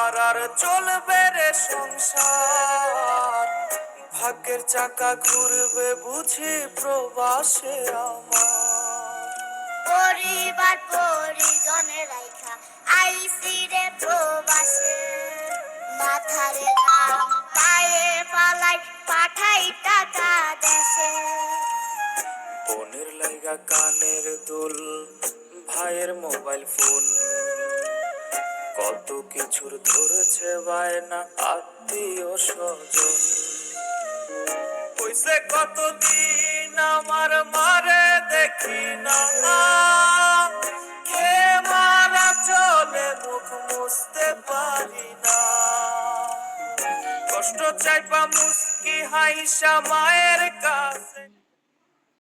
আর চলবে রে সংসার, ভাগ্যের চাকা ঘুরবে বুঝি প্রবাসে আমার। পরিবার পরিজনে রাইখা আইসি রে প্রবাসে, মাথারে ঘাম পায়ে পালাই পাঠাই টাকা দেশে। বোনের লাইগা কানের দুল, ভাইয়ের মোবাইল ফোন, কত কিছুর ধরেছে বায়না আত্মীয় স্বজন। হইছে কতদিন আমার মারে দেখি না, কে মারা চলে মুখ মুছতে পারি না। কষ্ট চাইপা মুস্কি হাইসা মায়ের কাছে